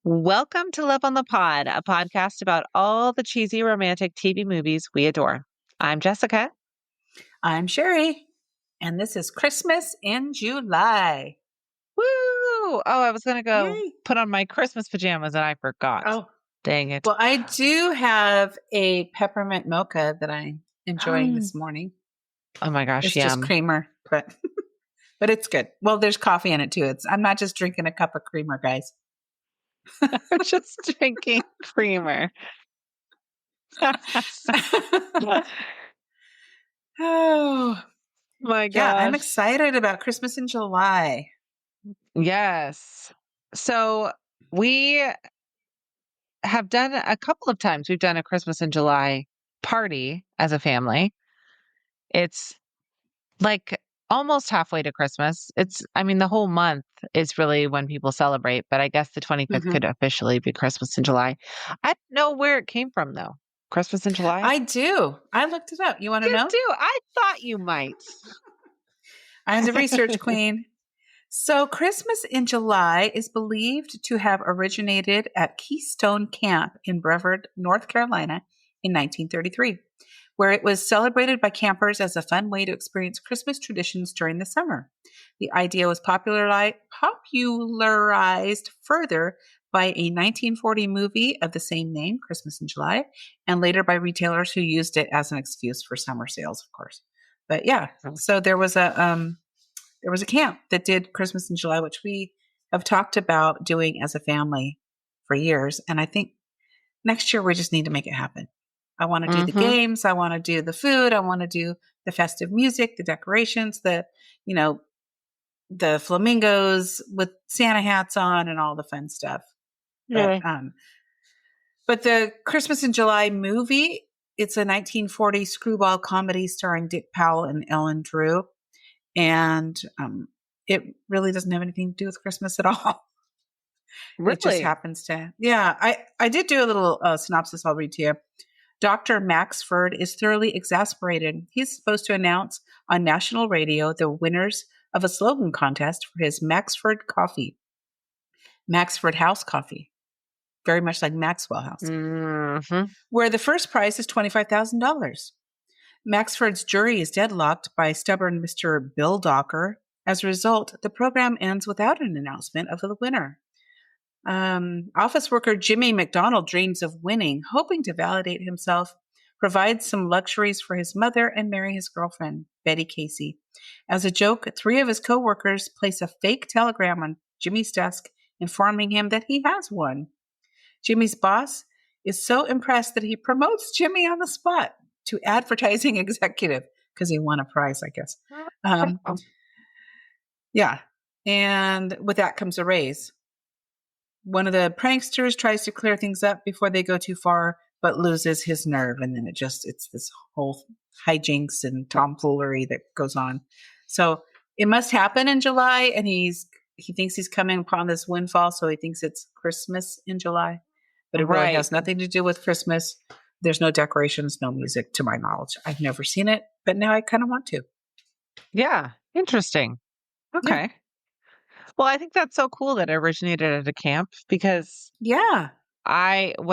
Welcome to Love on the Pod, a podcast about all the cheesy romantic TV movies we adore. I'm Jessica. I'm Sherri, and this is Christmas in July. Woo! Oh, I was going to go Yay. put on my Christmas pajamas and I forgot. Oh, dang it. well, I do have a peppermint mocha that I'm enjoying this morning. Oh my gosh, It's yum. just creamer, but it's good. Well, there's coffee in it too. I'm not just drinking a cup of creamer, guys. I'm just drinking creamer. Oh, my gosh. yeah, I'm excited about Christmas in July. Yes. So we have done a couple of times. We've done a Christmas in July party as a family. It's like almost halfway to Christmas. The whole month is really when people celebrate, but I guess the 25th could officially be Christmas in July. I don't know where it came from though. Christmas in July? I do. I looked it up. You want to know? You do? I thought you might. I'm the research queen. So Christmas in July is believed to have originated at Keystone Camp in Brevard, North Carolina in 1933, where it was celebrated by campers as a fun way to experience Christmas traditions during the summer. The idea was popularized further by a 1940 movie of the same name, Christmas in July, and later by retailers who used it as an excuse for summer sales, of course. But yeah, so there was a camp that did Christmas in July, which we have talked about doing as a family for years. And I think next year we just need to make it happen. I want to do the games. I want to do the food. I want to do the festive music, the decorations, the flamingos with Santa hats on and all the fun stuff. Yeah. But the Christmas in July movie, it's a 1940 screwball comedy starring Dick Powell and Ellen Drew. And it really doesn't have anything to do with Christmas at all. Really? It just happens to. Yeah, I did do a little synopsis I'll read to you. Dr. Maxford is thoroughly exasperated. He's supposed to announce on national radio the winners of a slogan contest for his Maxford coffee. Maxford House coffee. Very much like Maxwell House. Where the first prize is $25,000. Maxford's jury is deadlocked by stubborn Mr. Bill Docker. As a result, the program ends without an announcement of the winner. Office worker Jimmy McDonald dreams of winning, hoping to validate himself, provides some luxuries for his mother, and marry his girlfriend, Betty Casey. As a joke, 3 of his co-workers place a fake telegram on Jimmy's desk, informing him that he has won. Jimmy's boss is so impressed that he promotes Jimmy on the spot to advertising executive because he won a prize, I guess. Yeah. And with that comes a raise. One of the pranksters tries to clear things up before they go too far, but loses his nerve. And then it's this whole hijinks and tomfoolery that goes on. So it must happen in July. And he thinks he's coming upon this windfall. So he thinks it's Christmas in July, but it really has nothing to do with Christmas. There's no decorations, no music to my knowledge. I've never seen it, but now I kind of want to. Yeah. Interesting. Okay. Yeah. Well, I think that's so cool that it originated at a camp because one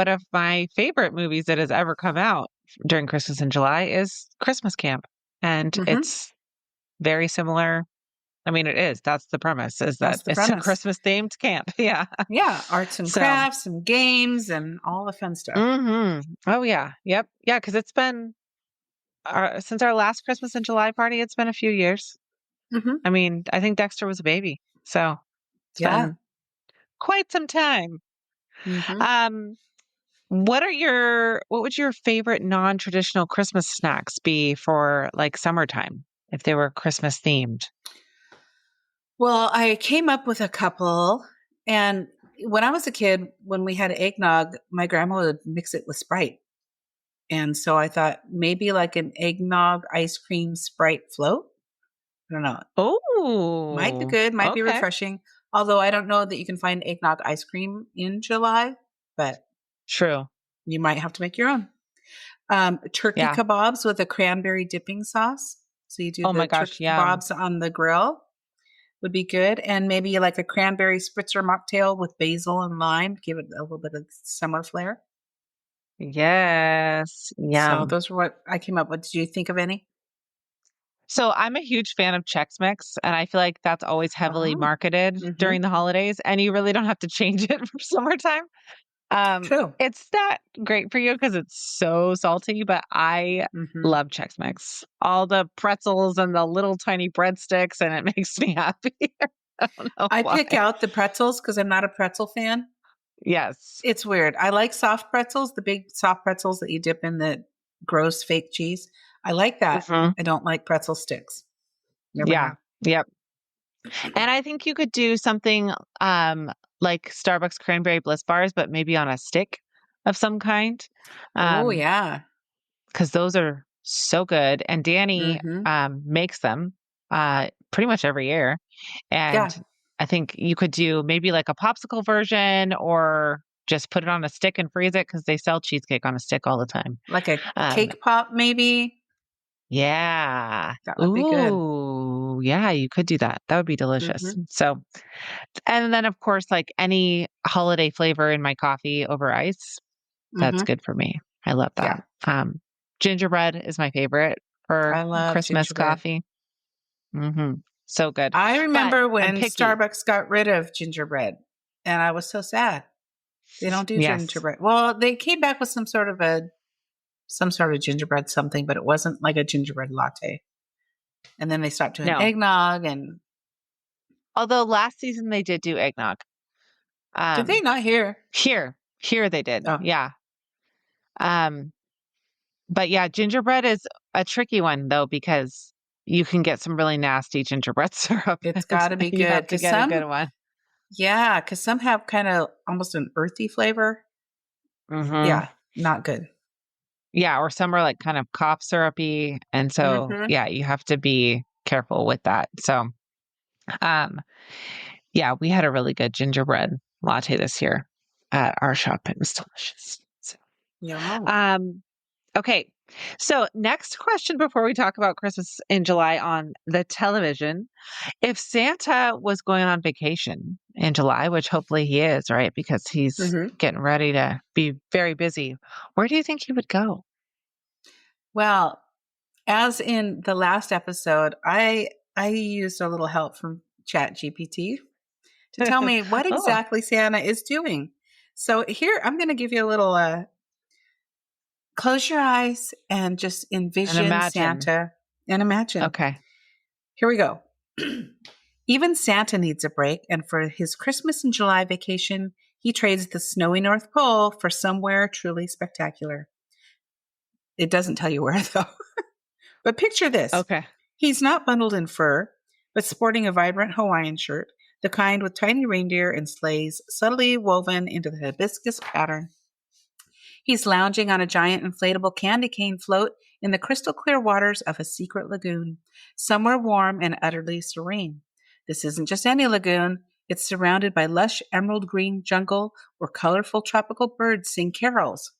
of my favorite movies that has ever come out during Christmas in July is Christmas Camp. And it's very similar. I mean, it is. That's the premise, is that it's a Christmas themed camp. Yeah. Yeah. Arts and crafts and games and all the fun stuff. Oh, yeah. Yep. Yeah. Because it's been since our last Christmas in July party, it's been a few years. I mean, I think Dexter was a baby. So it's been quite some time. What would your favorite non-traditional Christmas snacks be for like summertime if they were Christmas themed? Well, I came up with a couple, and when I was a kid, when we had eggnog, my grandma would mix it with Sprite. And so I thought maybe like an eggnog ice cream Sprite float. I don't know. Oh, might be good. Might be refreshing. Although I don't know that you can find eggnog ice cream in July, but true. You might have to make your own. Turkey kebabs with a cranberry dipping sauce. So you do turkey kebabs on the grill. would be good. And maybe like a cranberry spritzer mocktail with basil and lime, give it a little bit of summer flair. Yes. So Yum. those are what I came up with. Did you think of any? So I'm a huge fan of Chex Mix, and I feel like that's always heavily Oh, marketed mm-hmm. during the holidays, and you really don't have to change it for summertime. True. It's not great for you because it's so salty, but I Mm-hmm. love Chex Mix. All the pretzels and the little tiny breadsticks, and it makes me happy. I don't know I why. pick out the pretzels because I'm not a pretzel fan. Yes. It's weird. I like soft pretzels, the big soft pretzels that you dip in the gross fake cheese. I like that. Hmm. I don't like pretzel sticks. Never Yeah. have. Yep. And I think you could do something like Starbucks cranberry bliss bars, but maybe on a stick of some kind. Oh, Um, yeah. because those are so good. And Danny Mm-hmm. makes them pretty much every year. And Yeah. I think you could do maybe like a popsicle version or just put it on a stick and freeze it because they sell cheesecake on a stick all the time. Like a Um, cake pop, maybe. yeah. That would be good. Ooh, yeah, you could do that. That would be delicious. Mm-hmm. So, and then of course, like any holiday flavor in my coffee over ice, that's Mm-hmm. good for me. I love that. Yeah. Gingerbread is my favorite for I love Christmas gingerbread. coffee. Hmm. So good. I But remember I'm when picky. Starbucks got rid of gingerbread, and I was so sad. They don't do Yes. gingerbread. Well, they came back with some sort of gingerbread something, but it wasn't like a gingerbread latte. And then they stopped doing No. eggnog. And Although last season they did do eggnog. did they Um, not hear? here they did. Oh, Yeah. Um, but yeah, gingerbread is a tricky one though because you can get some really nasty gingerbread syrup. it's got to be You good have to because get a good one. some have kind of almost an earthy flavor. Hmm. Yeah, not good. Yeah, or some are like kind of cough syrupy, and so Hmm. yeah, you have to be careful with that. So, um, yeah, we had a really good gingerbread latte this year at our shop. It was delicious. So, Yeah. um, okay. So, next question before we talk about Christmas in July on the television. If Santa was going on vacation in July, which hopefully he is, right? Because he's Hmm. getting ready to be very busy, where do you think he would go? Well, as in the last episode, I used a little help from Chat GPT to tell me what Oh, exactly Santa is doing. So here, I'm going to give you a little close your eyes and just and envision imagine. Santa and imagine. Okay. Here we go. Even Santa needs a break, and for his Christmas and July vacation, he trades the snowy North Pole for somewhere truly spectacular. It doesn't tell you where, though. But picture this: Okay. he's not bundled in fur, but sporting a vibrant Hawaiian shirt, the kind with tiny reindeer and sleighs subtly woven into the hibiscus pattern. He's lounging on a giant inflatable candy cane float in the crystal clear waters of a secret lagoon, somewhere warm and utterly serene. This isn't just any lagoon, it's surrounded by lush emerald green jungle where colorful tropical birds sing carols.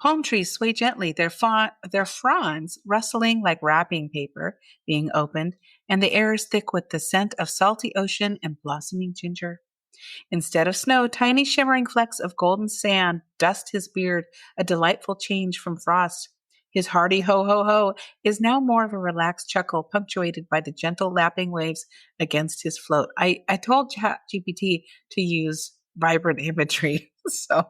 Palm trees sway gently, their fronds rustling like wrapping paper being opened, and the air is thick with the scent of salty ocean and blossoming ginger. Instead of snow, tiny shimmering flecks of golden sand dust his beard, a delightful change from frost. His hearty ho ho ho is now more of a relaxed chuckle, punctuated by the gentle lapping waves against his float. I told ChatGPT to use vibrant imagery. So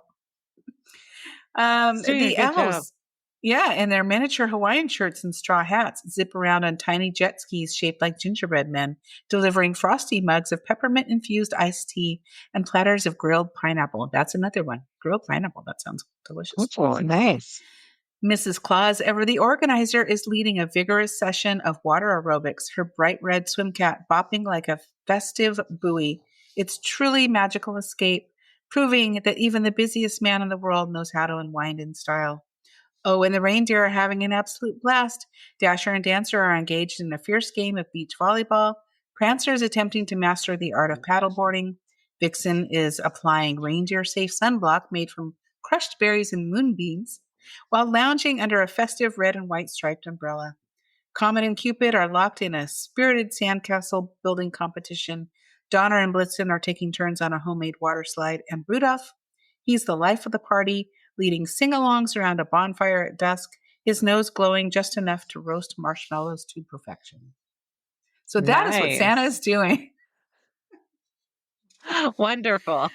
It's doing a the good job. elves, yeah, in their miniature Hawaiian shirts and straw hats, zip around on tiny jet skis shaped like gingerbread men, delivering frosty mugs of peppermint infused iced tea and platters of grilled pineapple. That's another one. Grilled pineapple. That sounds delicious. Oh, nice. Mrs. Claus, ever the organizer, is leading a vigorous session of water aerobics, her bright red swim cap bopping like a festive buoy. It's truly magical escape, proving that even the busiest man in the world knows how to unwind in style. Oh, and the reindeer are having an absolute blast. Dasher and Dancer are engaged in a fierce game of beach volleyball. Prancer is attempting to master the art of paddleboarding. Vixen is applying reindeer safe sunblock made from crushed berries and moonbeams while lounging under a festive red and white striped umbrella. Comet and Cupid are locked in a spirited sandcastle building competition. Donner and Blitzen are taking turns on a homemade water slide. And Rudolph, he's the life of the party, leading sing alongs around a bonfire at dusk, his nose glowing just enough to roast marshmallows to perfection. So that is what Santa Nice. is doing. Wonderful.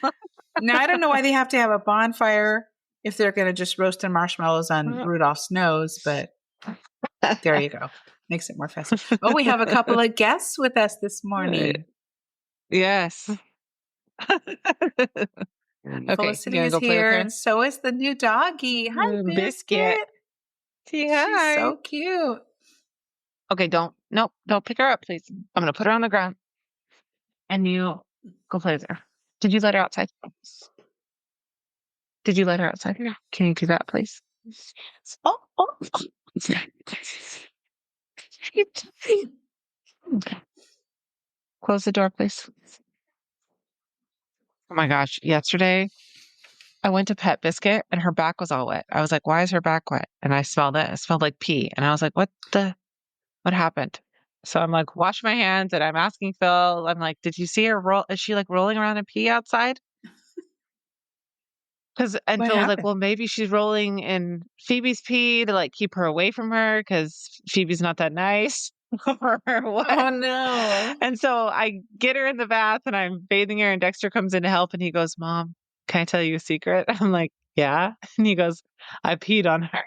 Now, I don't know why they have to have a bonfire if they're going to just roast the marshmallows on Rudolph's nose, but there you go. Makes it more festive. Oh, we have a couple of guests with us this morning. Yes. Okay, you Felicity gonna is go play with here, her? and so is the new doggy. Hi, Biscuit. Biscuit. Say She's hi. so cute. Okay, don't pick her up, please. I'm gonna put her on the ground, and you go play with her. Did you let her outside? Did you let her outside? Yeah. Can you do that, please? Oh, oh. Close the door, please. Oh my gosh! Yesterday, I went to pet Biscuit, and her back was all wet. I was like, "Why is her back wet?" And I smelled it. It smelled like pee, and I was like, What happened?" So I'm like, wash my hands, and I'm asking Phil. I'm like, "Did you see her roll? Is she like rolling around in pee outside?" And What Phil was like, happened? "Well, maybe she's rolling in Phoebe's pee to like keep her away from her because Phoebe's not that nice or what." Oh, no. And so I get her in the bath and I'm bathing her, and Dexter comes in to help, and he goes, "Mom, can I tell you a secret?" I'm like, "Yeah." And he goes, "I peed on her."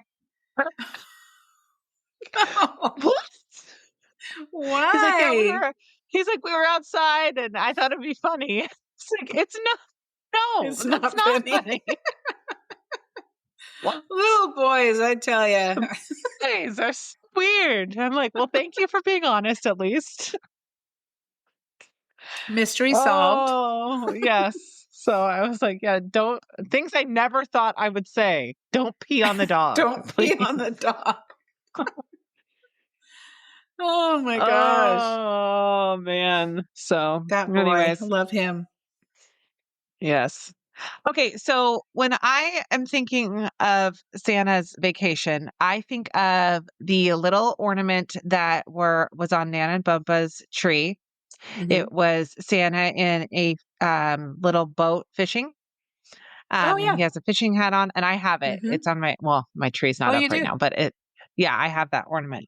What? He's like, "Yeah, Why? he's like, "We were outside and I thought it'd be funny." It's like, it's not, no, It's that's not not funny. funny. What? Little boys, I tell you. Boys are weird. I'm like, "Well, thank you for being honest at least." Mystery solved. Oh, yes. So I was like, "Yeah, don't, things I never thought I would say. Don't pee on the dog, Don't pee please." on the dog. Oh my gosh. Oh, man. So, That boy, I anyways, love him. yes. Okay, so when I am thinking of Santa's vacation, I think of the little ornament that was on Nana and Bumpa's tree. Hmm. It was Santa in a little boat fishing. Oh, And he yeah. has a fishing hat on, and I have it. Hmm. It's on my tree's Oh, not up you right do? now, but yeah, I have that ornament.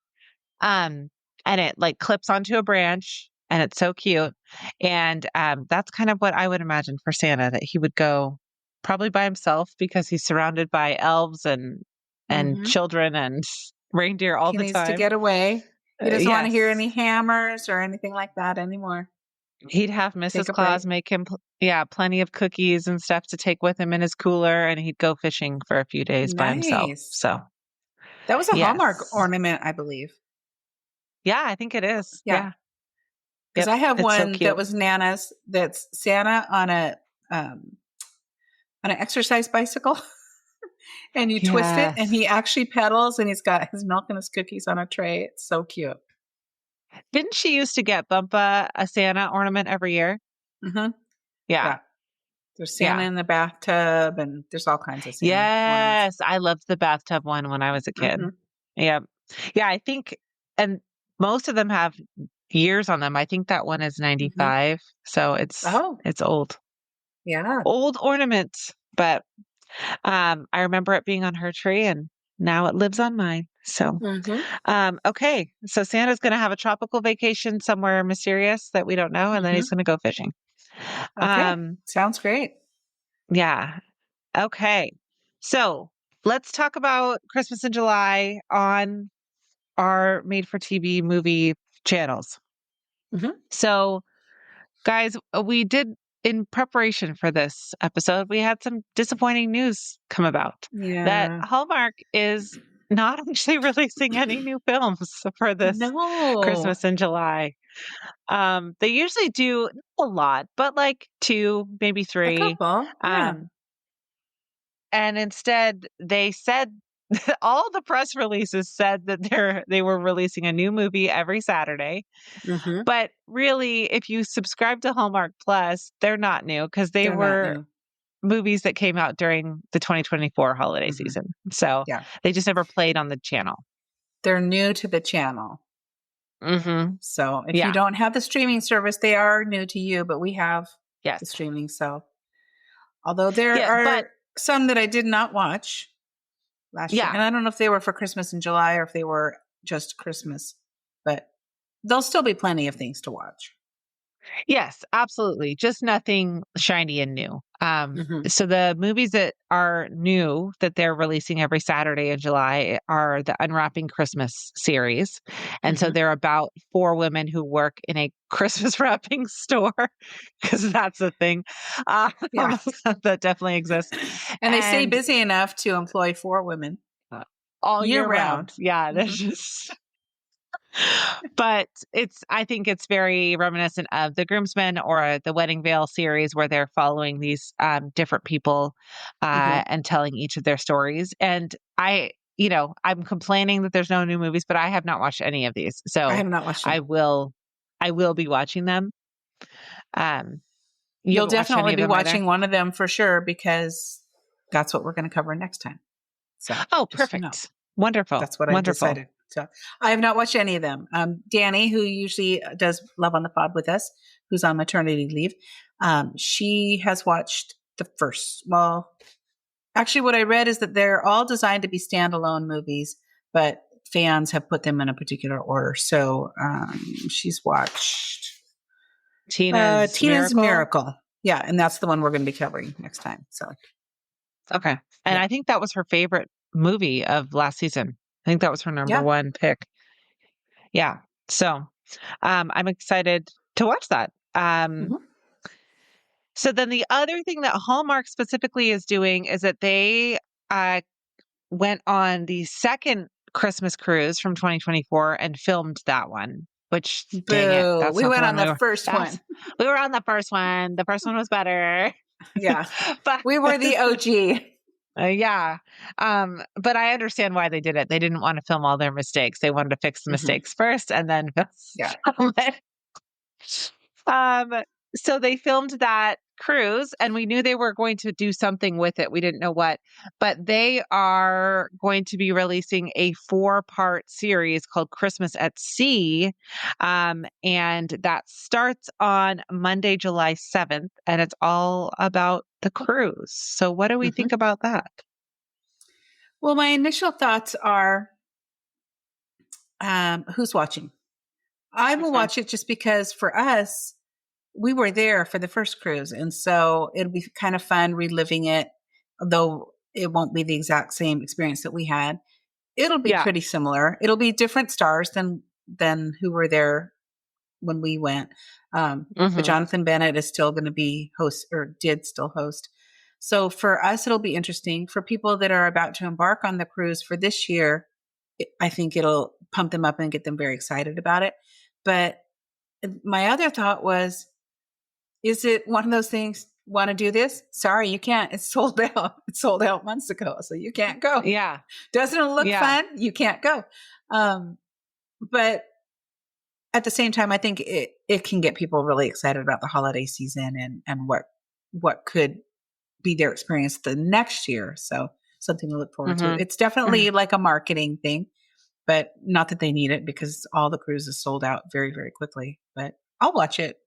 Um, and it like clips onto a branch, and it's so cute. And that's kind of what I would imagine for Santa, that he would go probably by himself because he's surrounded by elves and Hmm. children and reindeer all He the needs to time. get away. He doesn't want to hear Yes. any hammers or anything like that anymore. He'd have Take Mrs. a break. Claus make him, yeah, plenty of cookies and stuff to take with him in his cooler, and he'd go fishing for a few days by himself. Nice. So, That was a Hallmark yes. ornament, I believe. Yeah, I think it is. Yeah. Yeah. Because Yep. I have It's so one that cute. was Nana's that's Santa um, on an exercise bicycle. And you twist it and Yes. he actually pedals and he's got his milk and his cookies on a tray. It's so cute. Didn't she used to get Bumpa a Santa ornament every year? Hmm. Yeah. Yeah. There's Santa Yeah. in the bathtub and there's all kinds of Santa ornaments. Yes. I loved the bathtub one when I was a kid. Hmm. Yeah. Yeah. I think, and most of them have years on them. I think that one is Hmm. 95. So Oh, it's old, yeah. old ornament. But I remember it being on her tree, and now it lives on mine. So, Hmm. okay. So Santa's going to have a tropical vacation somewhere mysterious that we don't know, and then he's Hmm. going to go fishing. Okay. Um, Sounds great. yeah. Okay. So let's talk about Christmas in July on our made for TV movie channels. Hmm. So, guys, we did, in preparation for this episode, we had some disappointing news come about that Yeah. Hallmark is not actually releasing any new films for this No. Christmas in July. They usually do a lot, but like two, maybe A three. couple. Yeah. Um, and instead they said all the press releases said that they were releasing a new movie every Saturday. Hmm. But really, if you subscribe to Hallmark Plus, they're not new because they They're not were new. movies that came out during the 2024 holiday Hmm. season. So Yeah. they just never played on the channel. They're new to the channel. Mm-hmm. So if you Yeah. don't have the streaming service, they are new to you, but we have Yes. the streaming. So although there Yeah. But are some that I did not watch last year, yeah. and I don't know if they were for Christmas in July or if they were just Christmas, but there'll still be plenty of things to watch. Yes, absolutely. Just nothing shiny and new. Hmm. So the movies that are new that they're releasing every Saturday in July are the Unwrapping Christmas series. And so Hmm. they're about four women who work in a Christmas wrapping store because that's a thing Yeah. that definitely exists. And they stay And busy enough to employ four women uh, all year year round. round. Yeah, Hmm. there's just but I think it's very reminiscent of the Groomsmen or the Wedding Veil series where they're following these different people Hmm. and telling each of their stories. And I'm complaining that there's no new movies, but I have not watched any of these. I So have not watched I any. will, I will be watching them. Um, you You'll haven't watched any definitely of be them either? watching one of them for sure because that's what we're going to cover next time. So Oh, just so you know, perfect. Wonderful. that's what I Wonderful. decided. So I have not watched any of them. Danny, who usually does Love on the Pod with us, who's on maternity leave, she has watched the first. Well, actually, what I read is that they're all designed to be standalone movies, but fans have put them in a particular order. So she's watched Tina's Tina's Miracle. Miracle. Yeah, and that's the one we're going to be covering next time. So, Okay. And yeah. I think that was her favorite movie of last season. I think that was her number Yeah. one pick. Yeah. So I'm excited to watch that. Hmm. So then the other thing that Hallmark specifically is doing is that they uh, went on the second Christmas cruise from 2024 and filmed that one, which dang it, Boo. that's We not the went one on the first that's one. we were on the first one. The first one was better. Yeah. but We were the OG. Yeah. But I understand why they did it. They didn't want to film all their mistakes. They wanted to fix the Hmm. mistakes first and then Yeah. film it. Um, so they filmed that cruise and we knew they were going to do something with it. We didn't know what, but they are going to be releasing a 4-part series called Christmas at Sea. And that starts on Monday, July 7th, and it's all about the cruise. So what do we think Hmm. about that? Well, my initial thoughts are who's watching? I will Mhm. watch it just because for us, we were there for the first cruise. And so it'll be kind of fun reliving it, though it won't be the exact same experience that we had. It'll be Yeah. pretty similar. It'll be different stars than who were there when we went. But Mhm. Jonathan Bennett is still going to be host or did still host. So for us, it'll be interesting. For people that are about to embark on the cruise for this year, I think it'll pump them up and get them very excited about it. But my other thought was, is it one of those things? Want to do this? Sorry, you can't. It's sold out. It sold out months ago, so you can't go. Yeah. Doesn't it look Yeah. fun? You can't go. But at the same time, I think it can get people really excited about the holiday season and what could be their experience the next year. So something to look forward to. Mhm. It's definitely like a marketing thing, but not that they need it because all the cruises sold out very, very quickly. But I'll watch it.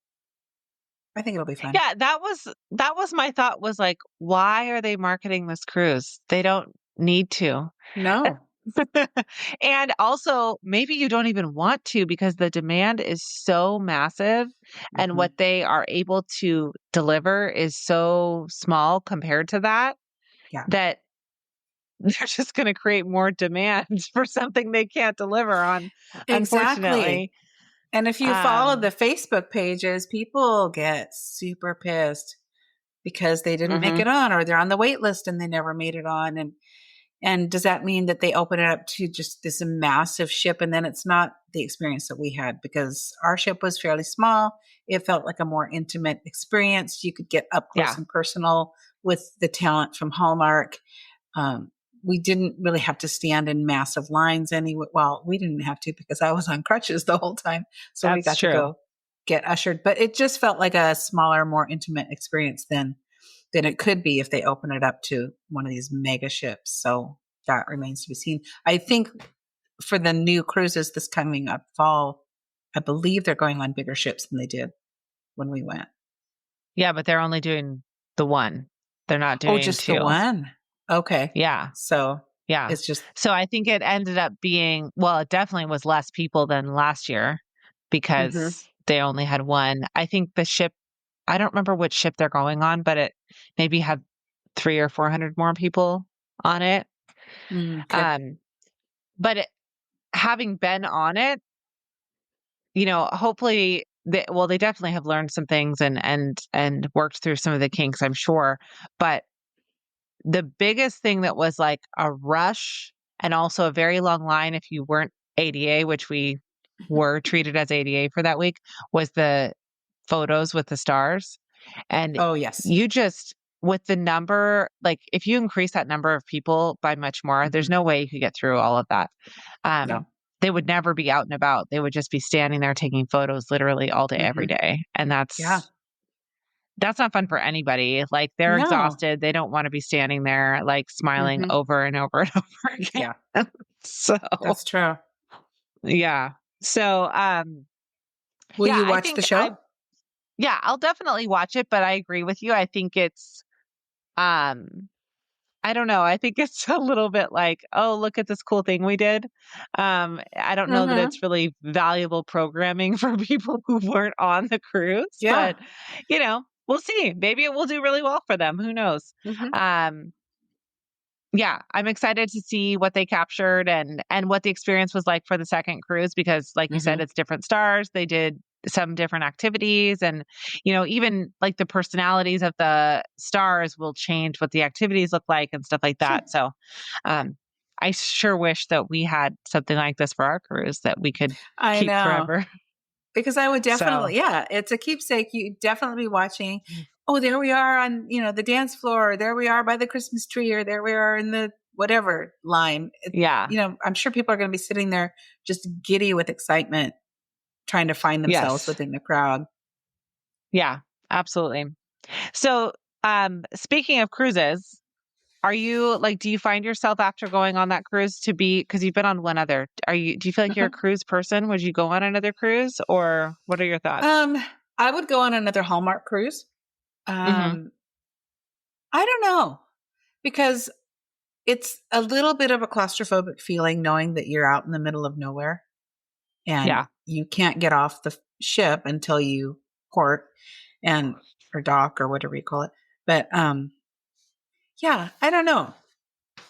I think it'll be fun. Yeah, that was my thought was like, why are they marketing this cruise? They don't need to. No. And also, maybe you don't even want to because the demand is so massive and Hmm. what they are able to deliver is so small compared to that, Yeah. that they're just going to create more demand for something they can't deliver on, Exactly. unfortunately. And if you follow the Um, Facebook pages, people get super pissed because they didn't make mhm. it on or they're on the wait list and they never made it on. And does that mean that they open it up to just this massive ship and then it's not the experience that we had because our ship was fairly small. It felt like a more intimate experience. You could get up close Yeah. and personal with the talent from Hallmark. Um, we didn't really have to stand in massive lines anyway. Well, we didn't have to because I was on crutches the whole time. So we That's got to true. go get ushered, but it just felt like a smaller, more intimate experience than it could be if they open it up to one of these mega ships. So that remains to be seen. I think for the new cruises this coming up fall, I believe they're going on bigger ships than they did when we went. Yeah, but they're only doing the one. They're not Oh, doing just the two. one. Okay. Yeah. So Yeah. it's just, So I think it ended up being, well, it definitely was less people than last year hmm because they only had one. I think the ship, I don't remember which ship they're going on, but it maybe had 300 or 400 more people on it. okay. Um, but having been on it, hopefully they definitely have learned some things and worked through some of the kinks, I'm sure. But the biggest thing that was like a rush and also a very long line if you weren't ADA, which we Mhm. were treated as ADA for that week, was the photos with the stars. And Oh, yes. you just, with the number, like if you increase that number of people by much more, hmm there's no way you could get through all of that. No. They would never be out and about. They would just be standing there taking photos literally all day, every hmm day. And Yeah. that's not fun for anybody. Like they're No. exhausted. They don't want to be standing there like smiling hmm over and over and over again. Yeah, So, that's true. yeah. So, Will yeah, you watch the show? yeah, I'll definitely watch it, but I agree with you. I think it's, um, I don't know. I think it's a little bit like, oh, look at this cool thing we did. I don't know that hmm it's really valuable programming for people who weren't on the cruise, Yeah. but we'll see. Maybe it will do really well for them. Who knows? hmm Um, yeah, I'm excited to see what they captured and what the experience was like for the second cruise because like you said, hmm it's different stars. They did some different activities and even like the personalities of the stars will change what the activities look like and stuff like Sure. that. So um I sure wish that we had something like this for our cruise that we could I keep know. forever. Because I would So, definitely, yeah, it's a keepsake. You definitely be watching. Oh, there we are on, the dance floor. Or there we are by the Christmas tree, or there we are in the whatever line. yeah. I'm sure people are going to be sitting there just giddy with excitement, trying to find themselves Yes. within the crowd. Yeah, absolutely. So, speaking of cruises, do you find yourself after going on that cruise to be, because you've been on one other, do you feel like you're a Mhm. cruise person? Would you go on another cruise or what are your thoughts? Um, I would go on another Hallmark cruise. Hmm. Um, I don't know because it's a little bit of a claustrophobic feeling knowing that you're out in the middle of nowhere and Yeah. you can't get off the ship until you port and or dock or whatever you call it. But yeah, I don't know.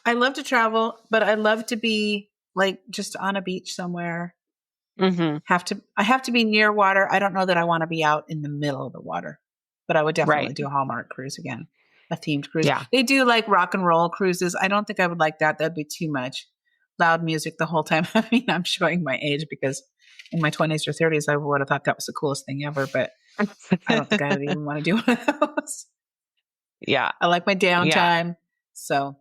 I love to travel, but I love to be like just on a beach somewhere. Hmm. I have to be near water. I don't know that I want to be out in the middle of the water, but I would definitely Right. do a Hallmark cruise again, a themed cruise. Yeah. They do like rock and roll cruises. I don't think I would like that. That'd be too much loud music the whole time. I mean, I'm showing my age because in my 20s or 30s, I would have thought that was the coolest thing ever, but I don't think I would even want to do one of those. Yeah. I like my Yeah. downtime. So,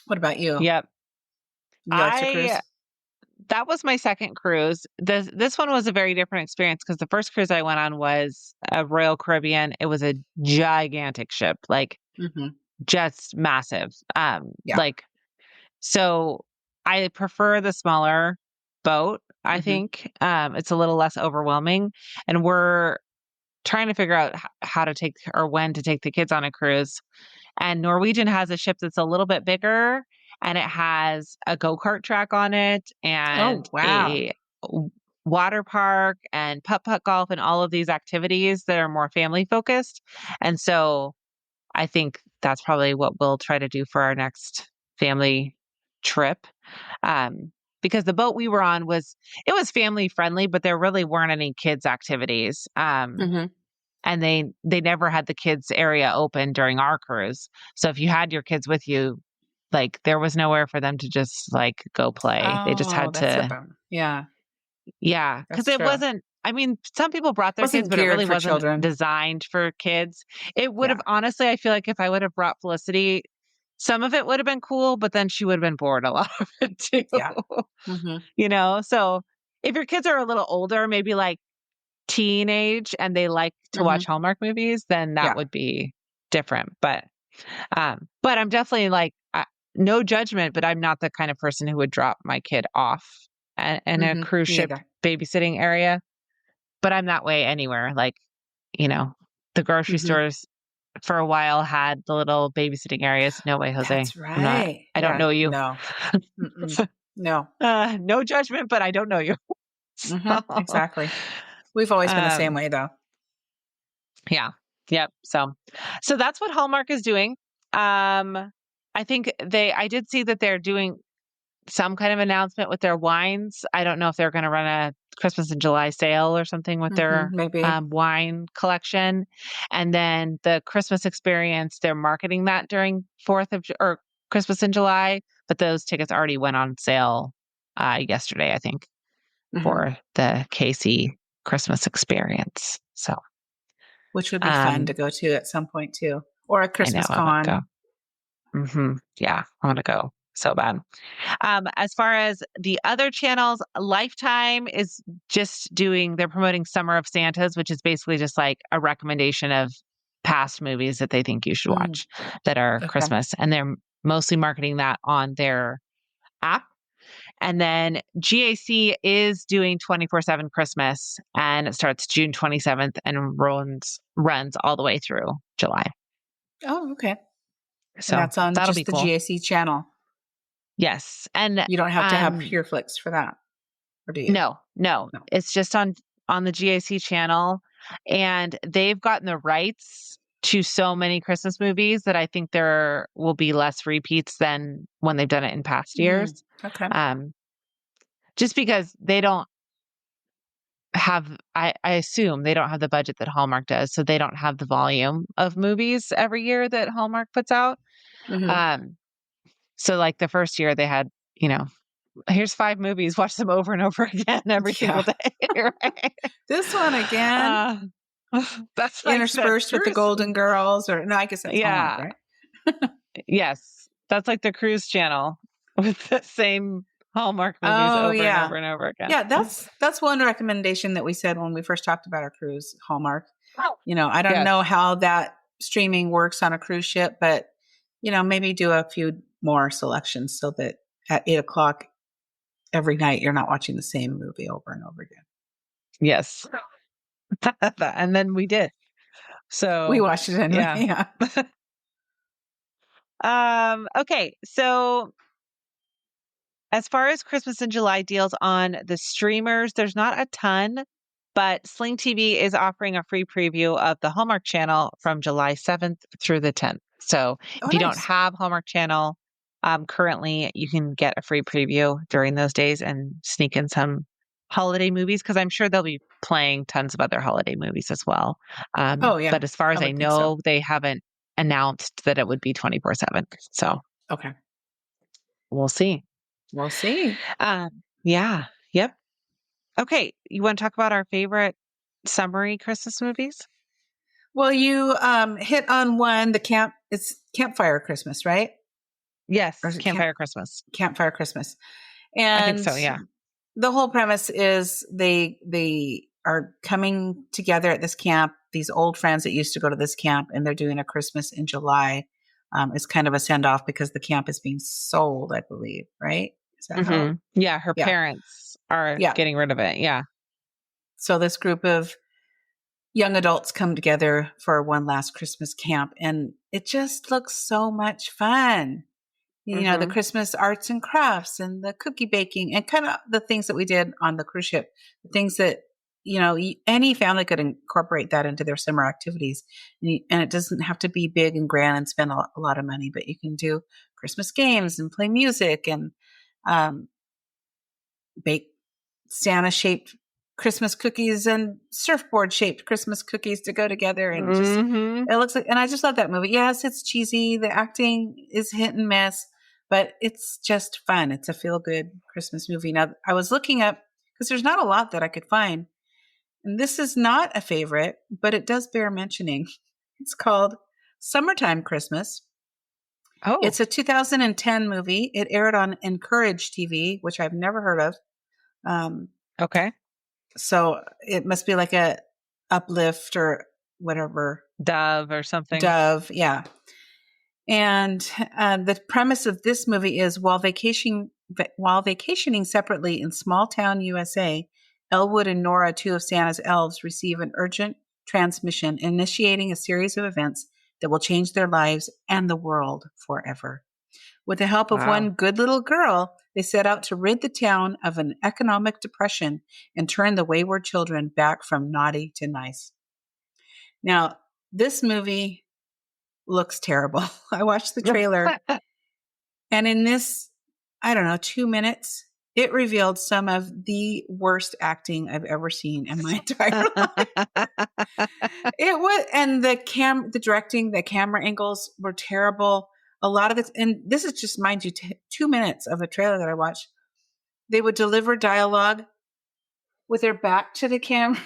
what about you? Yep. You like to I cruise? That was my second cruise. This one was a very different experience because the first cruise I went on was a Royal Caribbean. It was a gigantic ship, like hmm just massive. Yeah. So I prefer the smaller boat, I hmm think. It's a little less overwhelming, and we're trying to figure out how to take or when to take the kids on a cruise. And Norwegian has a ship that's a little bit bigger, and it has a go-kart track on it and Oh, wow. a w water park and putt-putt golf and all of these activities that are more family focused. And so I think that's probably what we'll try to do for our next family trip. Um, because the boat we were on was family friendly, but there really weren't any kids activities. hmm And they never had the kids area open during our cruise. So if you had your kids with you, like there was nowhere for them to just like go play. They just Oh, had that's a to, bummer. Yeah, yeah, because that's it true. wasn't, I mean, some people brought their kids, Wasn't but it geared really for wasn't children. designed for kids. It would Yeah. have honestly, I feel like if I would have brought Felicity, some of it would have been cool, but then she would have been bored a lot of it too. Yeah. hmm So if your kids are a little older, maybe like teenage and they like to hmm watch Hallmark movies, then that Yeah. would be different. But I'm definitely like, no judgment, but I'm not the kind of person who would drop my kid off in a cruise Me ship either. babysitting area, but I'm that way anywhere. Like, the grocery Mhm. stores for a while had the little babysitting areas. No way, Jose. That's right. I don't Yeah. know you. No. Mm-mm. No. No judgment, but I don't know you. So, Exactly. We've always been the same um, way, though. yeah. Yep. So that's what Hallmark is doing. I think I did see that they're doing some kind of announcement with their wines. I don't know if they're going to run a Christmas in July sale or something with their Maybe. wine collection. And then the Christmas experience, they're marketing that during or Christmas in July, but those tickets already went on sale yesterday, I think, Mhm. for the KC Christmas experience. So, Which would be fun to um, go to at some point too, or a I know Christmas I want to con. go. Yeah, I want to go so bad. As far as the other channels, Lifetime is they're promoting Summer of Santas, which is basically just like a recommendation of past movies that they think you should Mm, watch that are okay. Christmas. And they're mostly marketing that on their app. And then GAC is doing 24/7 Christmas, and it starts June 27th and runs all the way through July. Oh, okay. And So that's on that'll just be the cool. GAC channel. Yes. And You don't have to have um PureFlix for that, or do you? no. No. It's just on the GAC channel, and they've gotten the rights to so many Christmas movies that I think there will be less repeats than when they've done it in past Mm, years. okay. Um, just because they don't have, I assume they don't have the budget that Hallmark does, so they don't have the volume of movies every year that Hallmark puts out. Hmm. Um, so like the first year they had, here's 5 movies, watch them over and over again every single Yeah. day, right? This one again, Uh, that's like the interspersed with the cruise. Golden Girls, or no, I guess that's Hallmark, Yeah. right? Yes. That's like the cruise channel with the same Hallmark movies Oh over and yeah. over and over again. Yeah, that's one recommendation that we said when we first talked about our cruise, Hallmark. Oh. I don't know Yes. how that streaming works on a cruise ship, but maybe do a few more selections so that at 8 o'clock every night you're not watching the same movie over and over again. Yes. And then we did. We So, watched it anyway. yeah. Yeah. Okay. So as far as Christmas in July deals on the streamers, there's not a ton, but Sling TV is offering a free preview of the Hallmark Channel from July 7th through the 10th. So Oh, if you don't nice. have Hallmark Channel currently, you can get a free preview during those days and sneak in some holiday movies because I'm sure they'll be playing tons of other holiday movies as well. Oh, yeah. But as far I as I would think so. know, they haven't announced that it would be 24/7. So Okay. we'll see. We'll see. Yeah. Yep. Okay. You want to talk about our favorite summary Christmas movies? Well, you hit on one, it's Campfire Christmas, right? Or Yes. is it Campfire Christmas. Campfire Christmas? I think And so. Yeah. the whole premise is they are coming together at this camp, these old friends that used to go to this camp, and they're doing a Christmas in July. It's kind of a send off because the camp is being sold, I believe, right? Is that how? Yeah. Her Yeah. parents are Yeah. getting rid of it. Yeah. So this group of young adults come together for one last Christmas camp, and it just looks so much fun. The hmm Christmas arts and crafts and the cookie baking and kind of the things that we did on the cruise ship, the things that, any family could incorporate that into their summer activities. And it doesn't have to be big and grand and spend a lot of money, but you can do Christmas games and play music and um, bake Santa shaped Christmas cookies and surfboard shaped Christmas cookies to go together. And just, hmm it looks like, and I just love that movie. Yes, it's cheesy. The acting is hit and miss, but it's just fun. It's a feel good Christmas movie. Now, I was looking up because there's not a lot that I could find. And this is not a favorite, but it does bear mentioning. It's called Summertime Christmas. Oh, It's a 2010 movie. It aired on Encourage TV, which I've never heard of. Um, okay. So it must be like a uplift or whatever. Dove or something. Dove, yeah. And the premise of this movie is while vacationing separately in small town USA, Elwood and Nora, two of Santa's elves, receive an urgent transmission initiating a series of events that will change their lives and the world forever. With the help of Wow. one good little girl, they set out to rid the town of an economic depression and turn the wayward children back from naughty to nice. Now, this movie looks terrible. I watched the trailer, and in this, I don't know, 2 minutes, it revealed some of the worst acting I've ever seen in my entire life. It was, and the directing, the camera angles were terrible. A lot of this, and this is just, mind you, 2 minutes of a trailer that I watched. They would deliver dialogue with their back to the camera.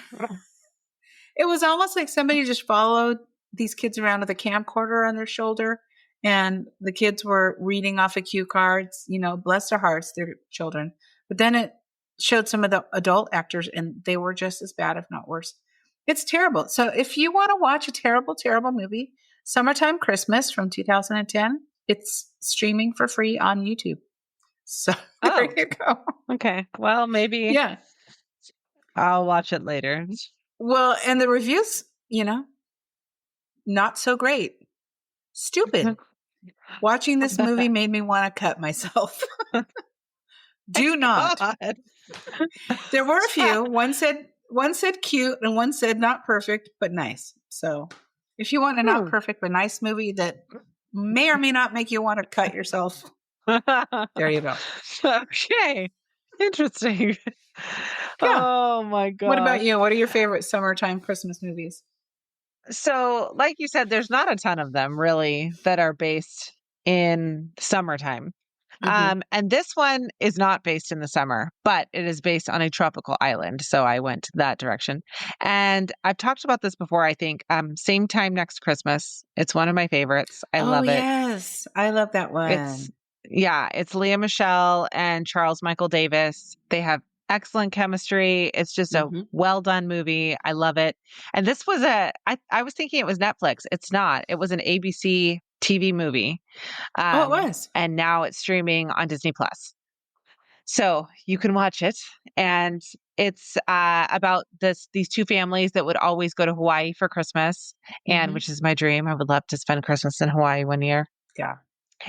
It was almost like somebody just followed these kids around with a camcorder on their shoulder, and the kids were reading off of cue cards. Bless their hearts, they're children. But then it showed some of the adult actors, and they were just as bad, if not worse. It's terrible. So if you want to watch a terrible, terrible movie, Summertime Christmas from 2010, it's streaming for free on YouTube. So there you go. Okay. Well, maybe Yeah. I'll watch it later. Well, and the reviews, not so great. Stupid. Watching this movie made me want to cut myself. Do not. God. There were a few. One said cute and one said not perfect, but nice. So if you want a not perfect but nice movie that may or may not make you want to cut yourself, there you go. Okay. Interesting. Yeah. Oh my God. What about you? What are your favorite summertime Christmas movies? So, like you said, there's not a ton of them really that are based in summertime. And this one is not based in the summer, but it is based on a tropical island. So I went that direction. And I've talked about this before, I think. Same Time Next Christmas. It's one of my favorites. I love it. Yes. I love that one. It's Leah Michelle and Charles Michael Davis. They have excellent chemistry. It's just a well done movie. I love it. And this was I was thinking it was Netflix. It's not. It was an ABC TV movie. It was. And now it's streaming on Disney Plus. So you can watch it. And it's about these two families that would always go to Hawaii for Christmas, and which is my dream. I would love to spend Christmas in Hawaii one year. Yeah.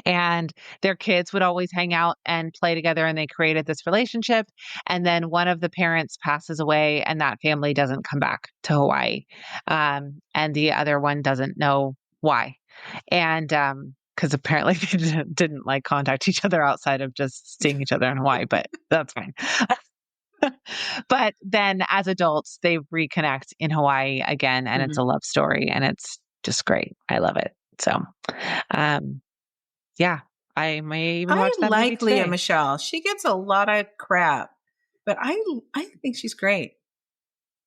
And their kids would always hang out and play together, and they created this relationship. And then one of the parents passes away, and that family doesn't come back to Hawaii. And the other one doesn't know why. And because apparently they didn't like contact each other outside of just seeing each other in Hawaii, but that's fine. But then as adults, they reconnect in Hawaii again, and it's a love story, and it's just great. I love it. So, yeah, I may even watch that movie like Leah today. Michelle. She gets a lot of crap, but I think she's great.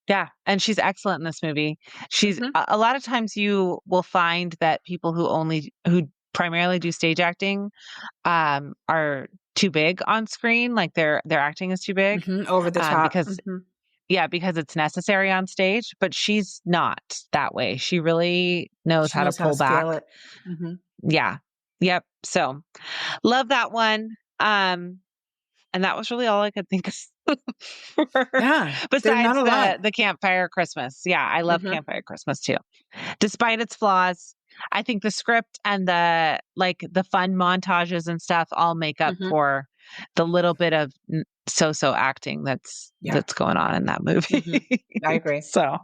Yeah, and she's excellent in this movie. She's a lot of times you will find that people who primarily do stage acting are too big on screen, like their acting is too big Over the top. because because it's necessary on stage, but she's not that way. She really knows how to pull back. Scale it. Yeah. Yep. So love that one. And that was really all I could think of. Yeah. Besides the Campfire Christmas. Yeah, I love Campfire Christmas too. Despite its flaws, I think the script and the fun montages and stuff all make up for the little bit of so-so acting that's going on in that movie. I agree. So,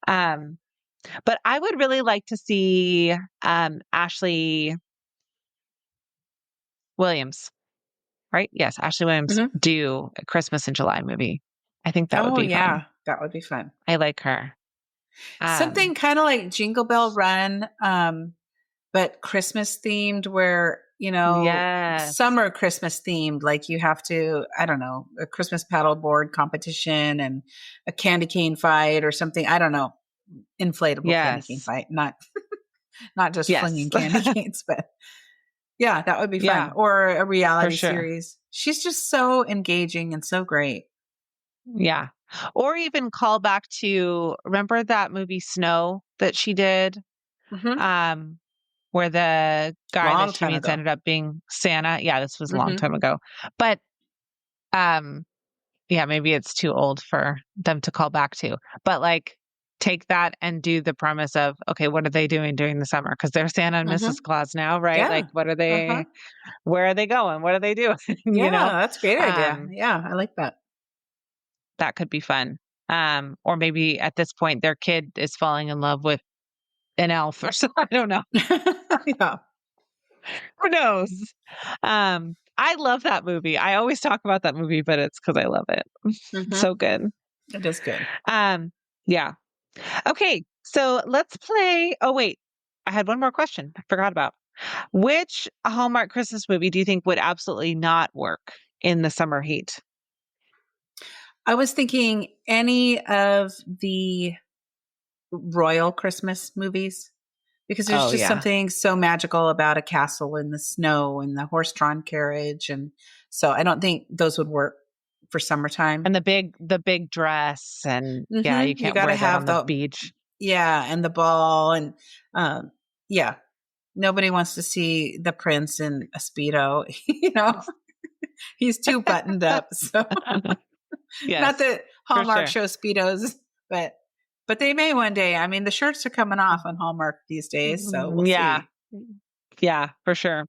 but I would really like to see Ashley Williams, right? Yes, Ashley Williams do a Christmas in July movie. I think that would be fun. That would be fun. I like her. Something kind of like Jingle Bell Run, but Christmas themed, where summer Christmas themed, like you have to, I don't know, a Christmas paddleboard competition and a candy cane fight or something. I don't know, inflatable candy cane fight, not just flinging candy canes, but yeah, that would be fun. Or a reality series. She's just so engaging and so great. Yeah. Or even call back to, remember that movie Snow that she did? Where the guy that she meets ended up being Santa. Yeah, this was a long time ago. But yeah, maybe it's too old for them to call back to. But like take that and do the premise of, okay, what are they doing during the summer? Because they're Santa and Hmm. Mrs. Claus now, right? Like Yeah. what are Uh-huh. they, where are they going? What are they doing? You know? Yeah, that's a great idea. Um, Yeah, I like that. that could be fun. Or maybe at this point their kid is falling in love with an elf or something. I don't know. Yeah. Who knows? I love that movie. I always talk about that movie, but it's because I love it. It's Hmm. so good. It is good. Um, yeah. Okay, so let's play. Oh, wait. I had one more question I forgot about. Which Hallmark Christmas movie do you think would absolutely not work in the summer heat? I was thinking any of the royal Christmas movies because there's Oh, just yeah. something so magical about a castle in the snow and the horse-drawn carriage, and so I don't think those would work for summertime. And the big dress and yeah, you You can't got to wear that on have the the beach. yeah, and the ball and um yeah, nobody wants to see the prince in a speedo, He's too buttoned up. So not Yes, that for Hallmark sure. shows speedos, but they may one day. I mean, the shirts are coming off on Hallmark these days, so we'll Yeah. see. Yeah, for sure.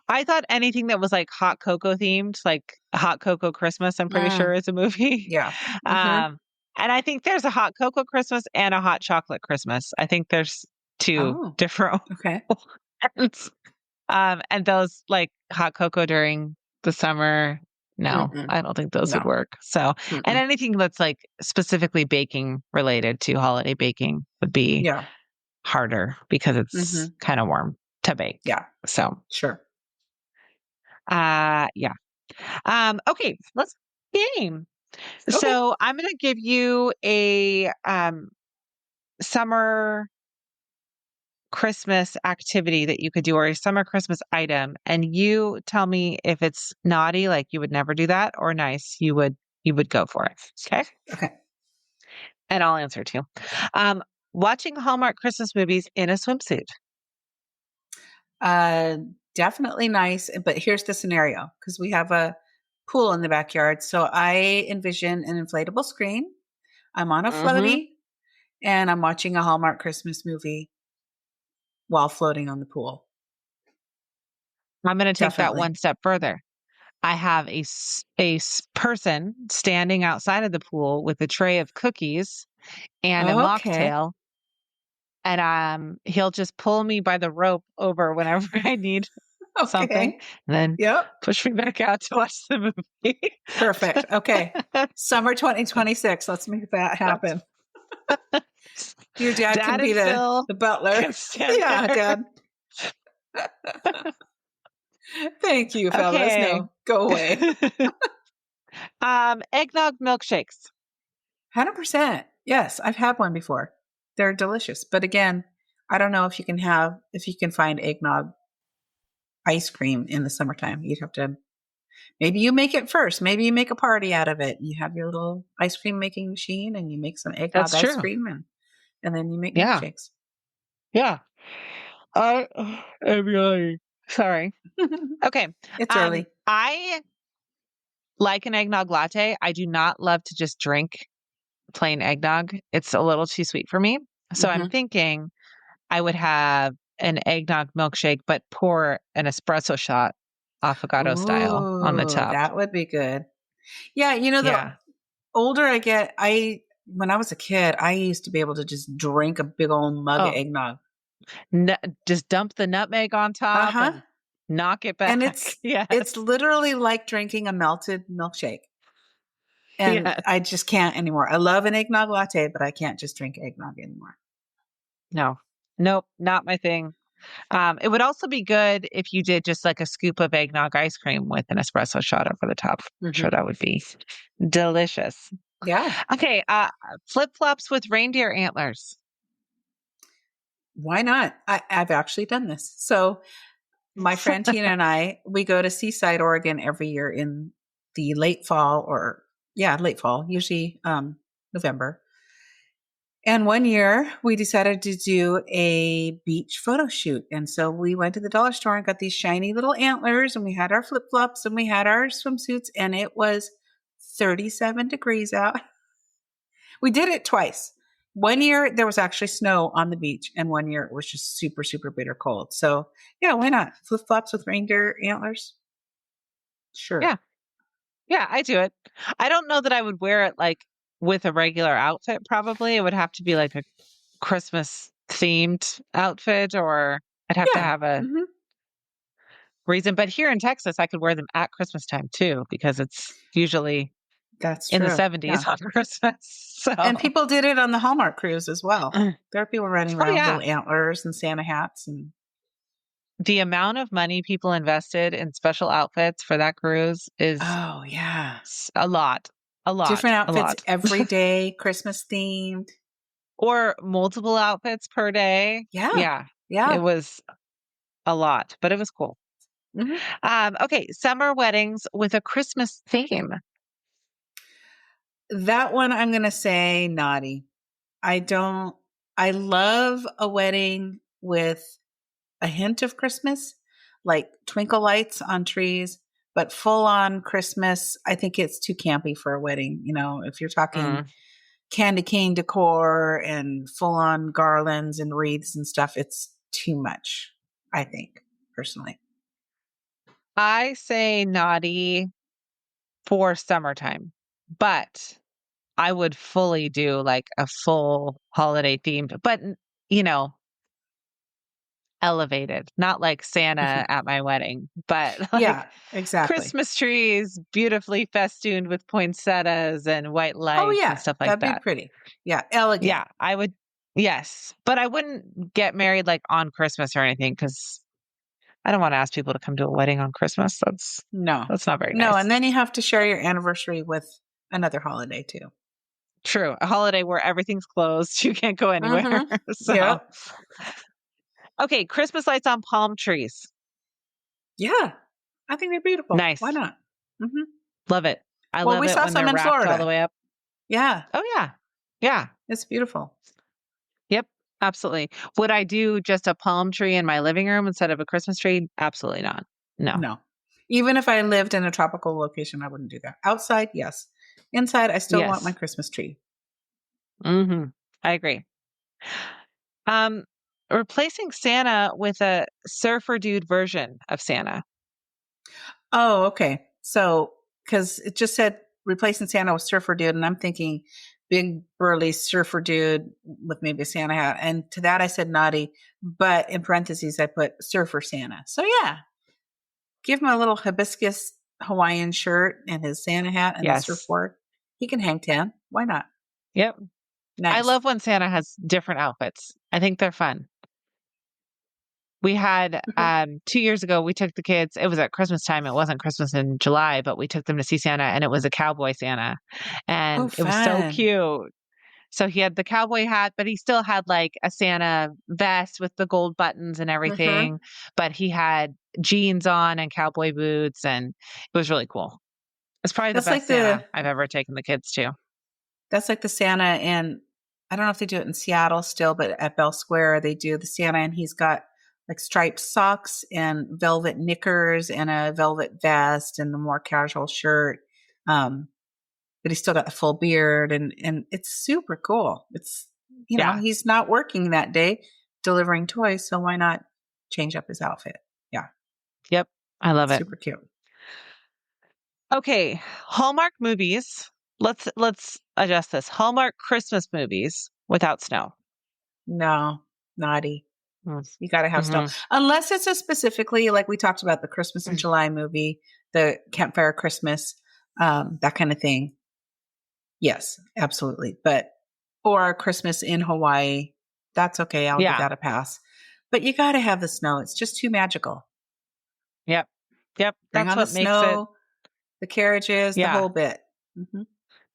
I thought anything that was like hot cocoa themed, like Hot Cocoa Christmas, I'm pretty sure Mm, is a movie. yeah. Hmm. Um, and I think there's a hot cocoa Christmas and a hot chocolate Christmas. I think there's two Oh, different okay. ones. And those like hot cocoa during the summer, no, Mm-mm. I don't think those would No. work. So, and Mm-mm. anything that's like specifically baking related to holiday baking would be Yeah. harder because it's Hmm. kind of warm to bake. Yeah. So, Sure. yeah. Okay, let's game. Okay. So I'm gonna give you a summer Christmas activity that you could do or a summer Christmas item, and you tell me if it's naughty, like you would never do that, or nice, you would go for it. Okay. Okay. And I'll answer too. Um, watching Hallmark Christmas movies in a swimsuit. Uh, Definitely nice. But here's the scenario because we have a pool in the backyard. So I envision an inflatable screen. I'm on a Hmm. floaty and I'm watching a Hallmark Christmas movie while floating on the pool. I'm gonna take that Definitely. one step further. I have person standing outside of the pool with a tray of cookies and a Okay. mocktail, and he'll just pull me by the rope over whenever I need something, Okay. and then Yep. push me back out to watch the movie. Perfect. Okay. Summer 2026. Let's make that happen. Your dad can Dad be and Phil the butler. can stand Yeah, there. dad. Thank you, fellas. Okay. No, go away. Eggnog milkshakes. 100%. Yes, I've had one before. They're delicious. But again, I don't know if you can find eggnog ice cream in the summertime. You'd have to, maybe you make it first. Maybe you make a party out of it. You have your little ice cream making machine and you make some eggnog That's ice true. cream and then you make Yeah. milkshakes. Yeah. I'm really sorry. Okay. It's early. I like an eggnog latte. I do not love to just drink plain eggnog. It's a little too sweet for me. So I'm Hmm. thinking I would have an eggnog milkshake, but pour an espresso shot affogato style on the Ooh, top. that would be good. Yeah, the Yeah. older I get, when I was a kid, I used to be able to just drink a big old mug of Oh, eggnog. just dump the nutmeg on top Uh-huh. and knock it And back. Yes. it's literally like drinking a melted milkshake. And Yes. I just can't anymore. I love an eggnog latte, but I can't just drink eggnog anymore. No. Nope, not my thing. It would also be good if you did just like a scoop of eggnog ice cream with an espresso shot over the top. I'm sure Hmm. that would be delicious. Yeah. Okay, flip-flops with reindeer antlers. Why not? I've actually done this. So my friend Tina and I, we go to Seaside, Oregon every year in the late fall late fall, usually November. And one year we decided to do a beach photo shoot. And so we went to the dollar store and got these shiny little antlers and we had our flip flops and we had our swimsuits and it was 37 degrees out. We did it twice. One year there was actually snow on the beach, and one year it was just super, super bitter cold. So, yeah, why not? Flip flops with reindeer antlers? Sure. Yeah. Yeah, I do it. I don't know that I would wear it like with a regular outfit, probably. It would have to be like a Christmas themed outfit, or I'd have to Yeah. have a Hmm. reason. But here in Texas, I could wear them at Christmas time too, because it's usually That's in the true. 70s Yeah. on Christmas. So, And people did it on the Hallmark cruise as well. oh There are people running around with yeah, little antlers and Santa hats and the amount of money people invested in special outfits for that cruise is oh yeah. a lot, a lot, Different a outfits lot. every day, Christmas themed. Or multiple outfits per day. Yeah. Yeah, it Yeah. was a lot, but it was cool. Hmm. Okay, summer weddings with a Christmas theme. That one I'm going to say naughty. I don't, I love a wedding with a hint of Christmas, like twinkle lights on trees, but full on Christmas, I think it's too campy for a wedding. You know, if you're talking Mm. candy cane decor and full on garlands and wreaths and stuff, it's too much, I think, personally. I say naughty for summertime, but I would fully do like a full holiday themed, but you know, elevated, not like Santa at my wedding, but like Yeah, exactly. Christmas trees beautifully festooned with poinsettias and white Oh, lights and yeah, stuff like that'd be that. pretty. Yeah, elegant. Yeah, I would. Yes, but I wouldn't get married like on Christmas or anything because I don't want to ask people to come to a wedding on Christmas. No, That's not very no. nice. And then you have to share your anniversary with another holiday too. True. A holiday where everything's closed, you can't go anywhere. Mm-hmm. So, Yep. okay, Christmas lights on palm trees. Yeah. I think they're beautiful. Why Nice. not? Hmm. Love it. I Well, love we it saw when some they're in wrapped all the Florida. way up. Yeah, Oh yeah. Yeah. it's beautiful. Yep. Absolutely. Would I do just a palm tree in my living room instead of a Christmas tree? Absolutely not. No. No. Even if I lived in a tropical location, I wouldn't do that. Outside, yes. Inside, I still want my Yes. Christmas tree. I agree. Um, Replacing Santa with a surfer dude version of Santa. Oh, okay. So, because it just said replacing Santa with surfer dude, and I'm thinking big burly surfer dude with maybe a Santa hat. And to that, I said naughty, but in parentheses, I put surfer Santa. So, yeah, give him a little hibiscus Hawaiian shirt and his Santa hat and the Yes. surfboard. He can hang 10. Why not? Yep. I Nice. love when Santa has different outfits. I think they're fun. We had Mhm. 2 years ago, we took the kids, it was at Christmas time. It wasn't Christmas in July, but we took them to see Santa and it was a cowboy Santa. Oh, And it was so fun. cute. So he had the cowboy hat, but he still had like a Santa vest with the gold buttons and Hmm. everything. But he had jeans on and cowboy boots, and it was really cool. It's probably the That's like best the Santa I've ever taken the kids to. that's like the Santa in I don't know if they do it in Seattle still, but at Bell Square they do the Santa and he's got like striped socks and velvet knickers and a velvet vest and a more casual shirt. Um, but he's still got the full beard and it's super cool. It's Yeah. he's not working that day delivering toys, so why not change up his outfit? Yeah, Yep. I love it. super cute. Okay. Hallmark movies. Let's adjust this. Hallmark Christmas movies without snow. No, naughty. You got to have snow. Mm-hmm. Unless it's a specifically, like we talked about the Christmas in July movie, the Campfire Christmas, that kind of thing. Yes, absolutely. But, or Christmas in Hawaii, that's okay. I'll give Yeah. that a pass. But you got to have the snow. It's just too magical. Yep. Yep. Bring That's on the what makes it. snow, the carriages, the Yeah. whole bit. Hmm.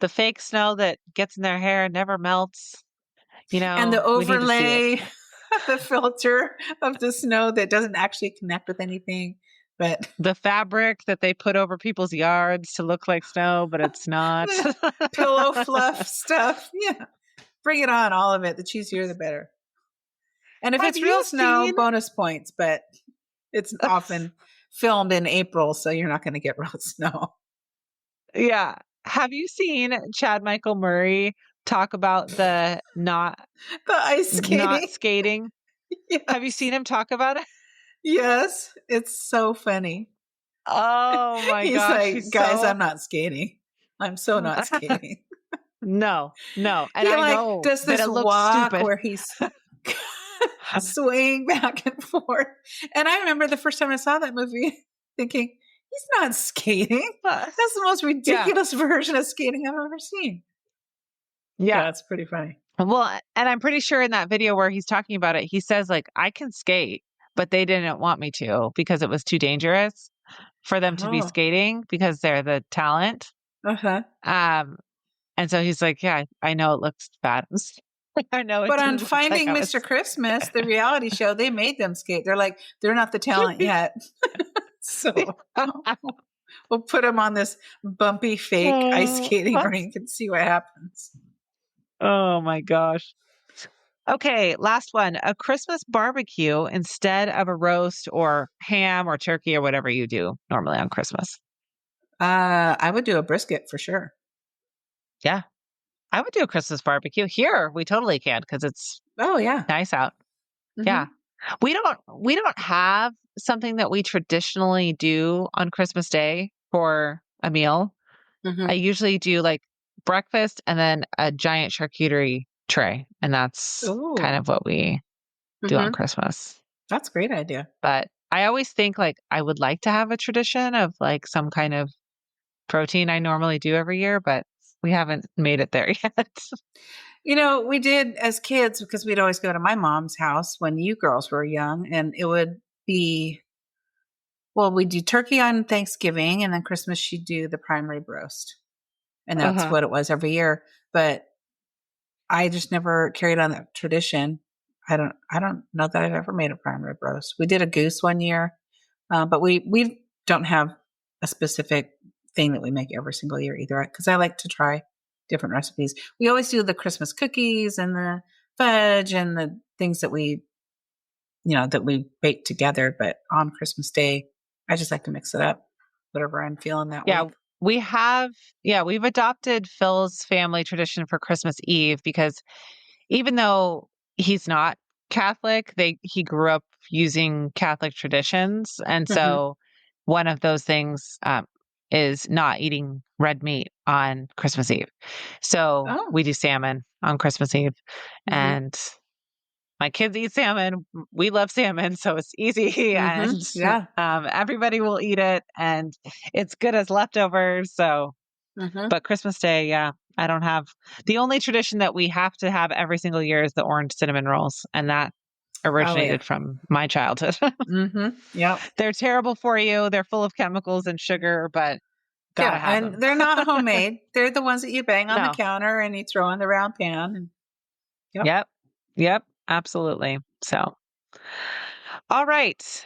The fake snow that gets in their hair never melts. And the We need to see it. overlay, the filter of the snow that doesn't actually connect with anything. But The fabric that they put over people's yards to look like snow, but it's not. the pillow fluff stuff. Yeah. Bring it on, all of it. The cheesier, the better. And if Have it's real you snow, seen? bonus points, but it's often filmed in April, so you're not going to get real snow. Yeah. have you seen Chad Michael Murray talk about the The ice not skating. skating? Have you Yes. seen him talk about it? Yes. It's so funny. Oh my He's gosh, like, he's guys, so I'm not skating. I'm so not skating. no, no. And He I like know does that this it looks walk stupid. where he's swaying back and forth. And I remember the first time I saw that movie thinking, he's not skating. That's the most Yeah, ridiculous version of skating I've ever seen. yeah. Yeah, it's pretty funny. Well, and I'm pretty sure in that video where he's talking about it, he says like, I can skate, but they didn't want me to because it was too dangerous for them to be Oh, skating because they're the talent. uh-huh. Um, and so he's like, yeah, I know it looks bad. I know it But on didn't look like Finding I Mr. was. Christmas, the reality show, they made them skate. They're like, they're not the talent yet. So we'll put them on this bumpy fake ice Oh, skating rink and see what happens. oh my gosh. Okay, last one. A Christmas barbecue instead of a roast or ham or turkey or whatever you do normally on Christmas. I would do a brisket for sure. Yeah, I would do a Christmas barbecue. Here, we totally can because it's Oh yeah. nice out. Yeah. Hmm. We don't have something that we traditionally do on Christmas Day for a meal. I Hmm. usually do like breakfast and then a giant charcuterie tray, and that's kind Oh. of what we do on Hmm. Christmas. That's a great idea. But I always think like I would like to have a tradition of like some kind of protein I normally do every year, but we haven't made it there yet. You know, we did as kids because we'd always go to my mom's house when you girls were young, and it would be well, we'd do turkey on Thanksgiving, and then Christmas she'd do the prime rib roast, and that's Uh-huh. what it was every year. But I just never carried on that tradition. I don't know that I've ever made a prime rib roast. We did a goose one year, but we don't have a specific thing that we make every single year either. Because I like to try different recipes. We always do the Christmas cookies and the fudge and the things that we bake together. But on Christmas Day, I just like to mix it up, whatever I'm feeling that Yeah, week. we have we've adopted Phil's family tradition for Christmas Eve because even though he's not Catholic, he grew up using Catholic traditions, and Hmm. so one of those things is not eating red meat on Christmas Eve. So Oh. we do salmon on Christmas Eve, Hmm. and my kids eat salmon. We love salmon, so it's easy, Hmm. and Yeah. everybody will eat it, and it's good as leftovers. So Hmm. but Christmas Day, yeah, I don't have the only tradition that we have to have every single year is the orange cinnamon rolls, and that Oh yeah. originated from my childhood. Hmm. Yep. They're terrible for you. They're full of chemicals and sugar, but gotta Yeah, have and them. they're not homemade. They're the ones that you bang on the No. counter and you throw in the round pan. And yep. Yep. Yep. Absolutely. So, all right.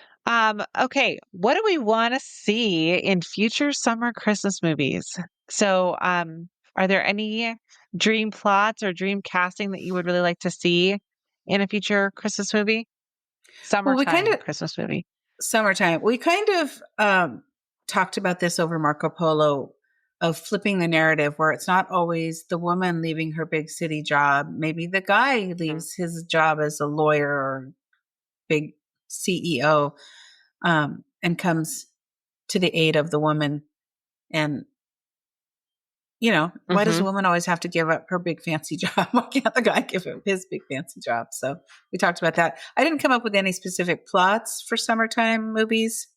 Okay. What do we want to see in future summer Christmas movies? So, are there any dream plots or dream casting that you would really like to see in a future Christmas movie? Well, we kind Summertime of Christmas movie. summertime. We kind of talked about this over Marco Polo of flipping the narrative, where it's not always the woman leaving her big city job. Maybe the guy Mhm. leaves his job as a lawyer or big CEO, and comes to the aid of the woman. And why does a Mhm. woman always have to give up her big fancy job? Why can't the guy give up his big fancy job? So we talked about that. I didn't come up with any specific plots for summertime movies.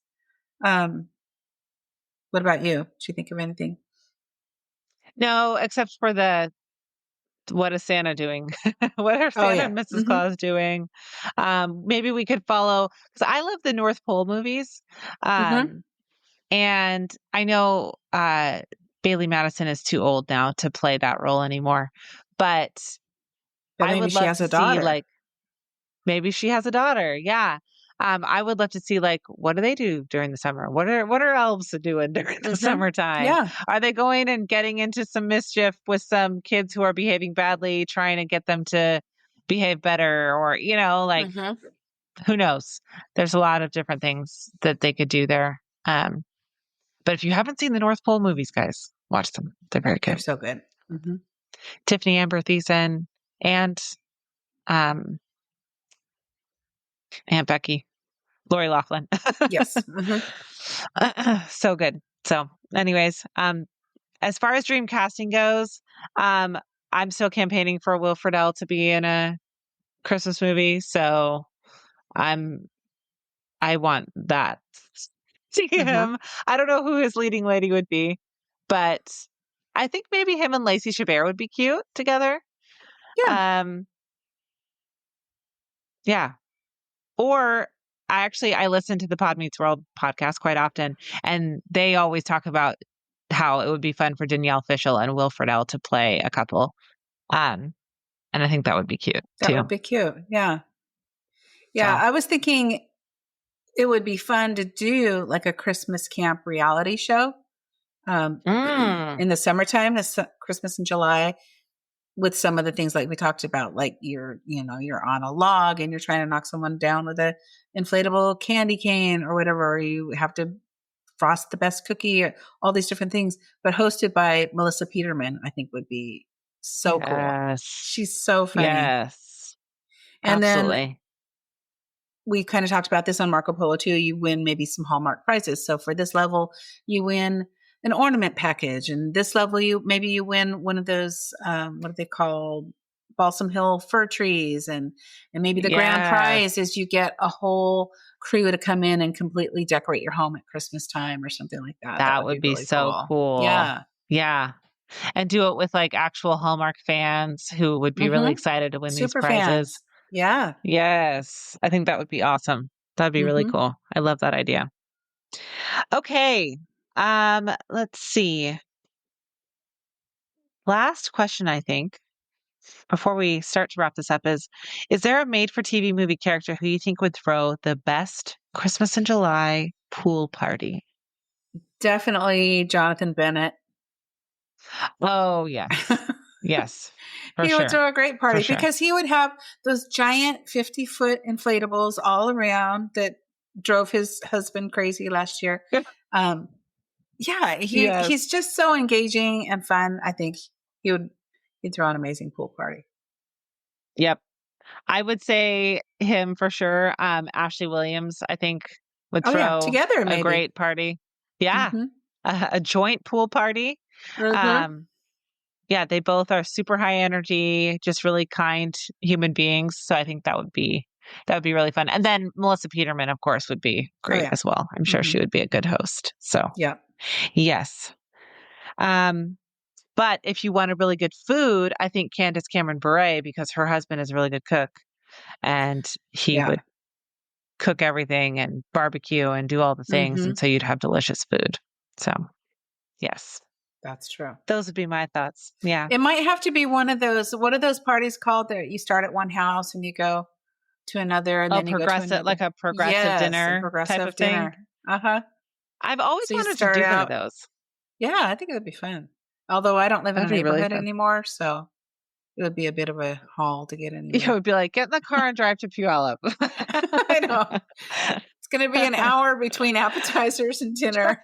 Um, what about you? Did you think of anything? No, except for the what is Santa doing? What are Oh Santa yeah. and Mrs. Hmm. Claus doing? Maybe we could follow because I love the North Pole movies. Hmm. Um, and I know Bailey Madison is too old now to play that role anymore. But But I maybe would she love has to a see daughter. like maybe she has a daughter. Yeah. I would love to see like what do they do during the summer? What are elves doing during the Hmm. summertime? Yeah. Are they going and getting into some mischief with some kids who are behaving badly, trying to get them to behave better? Or, like Hmm. who knows? There's a lot of different things that they could do there. But if you haven't seen the North Pole movies, guys, Watch them. They're very They're good. so good. Tiffany Amber Thiessen and um, Aunt Becky, Lori Loughlin. Yes. So good. So, anyways, as far as dream casting goes, I'm still campaigning for Will Friedle to be in a Christmas movie. So I want that. See Hmm. him. I don't know who his leading lady would be, but I think maybe him and Lacey Chabert would be cute together. Yeah. Um, yeah. Or I listen to the Pod Meets World podcast quite often, and they always talk about how it would be fun for Danielle Fishel and Will Friedle to play a couple. Um, and I think that would be cute That too. would be cute. Yeah. Yeah. So, I was thinking it would be fun to do like a Christmas camp reality show mm, in the summertime, Christmas in July, with some of the things like we talked about, like you're on a log and you're trying to knock someone down with a inflatable candy cane or whatever, or you have to frost the best cookie, or all these different things, but hosted by Melissa Peterman, I think would be so cool. yes. She's so funny. Yes. And then Absolutely. we kind of talked about this on Marco Polo too. You win maybe some Hallmark prizes. So for this level, you win an ornament package, and this level, you win one of those what are they called? Balsam Hill fir trees, and maybe the grand prize Yes. is you get a whole crew to come in and completely decorate your home at Christmas time or something like that. That That would be would be really so cool. cool. Yeah. Yeah. And do it with like actual Hallmark fans who would be really Mm-hmm. excited to win these Super prizes. fans. Yeah. Yes. I think that would be awesome. That'd be really Mm-hmm. cool. I love that idea. Okay. Let's see. Last question, I think, before we start to wrap this up is there a made for TV movie character who you think would throw the best Christmas in July pool party? Definitely Jonathan Bennett. Oh, yes. Yes. For He would sure. throw a great For party sure. because he would have those giant 50-foot inflatables all around that drove his husband crazy last year. Um, yeah, he's Yes. just so engaging and fun. I think he would he'd throw an amazing pool party. Yep. I would say him for sure. Ashley Williams, I think, would Oh yeah, throw together a maybe. great party. Yeah. Mm-hmm. A joint pool party. Uh-huh. Um, yeah, they both are super high energy, just really kind human beings. So I think that would be really fun. And then Melissa Peterman, of course, would be Oh great yeah. as well. I'm sure Mm-hmm. she would be a good host. So Yeah. yes. Um, but if you want a really good food, I think Candace Cameron Bure, because her husband is a really good cook and he Yeah. would cook everything and barbecue and do all the things. Mm-hmm. And so you'd have delicious food. So yes, That's true. those would be my thoughts. Yeah. It might have to be one of those. What are those parties called that you start at one house and you go to another and Oh, then you go to progressive, another? like a progressive Yes, a dinner type progressive of thing. dinner. Uh-huh. I've always So you wanted to start do one of out. those. Yeah, I think it would be fun. Although I don't live in a That'd be really neighborhood fun. anymore, so it would be a bit of a haul to get It anywhere. would be like, get in the car and drive to Puyallup. I know. It's going to be an hour between appetizers and dinner.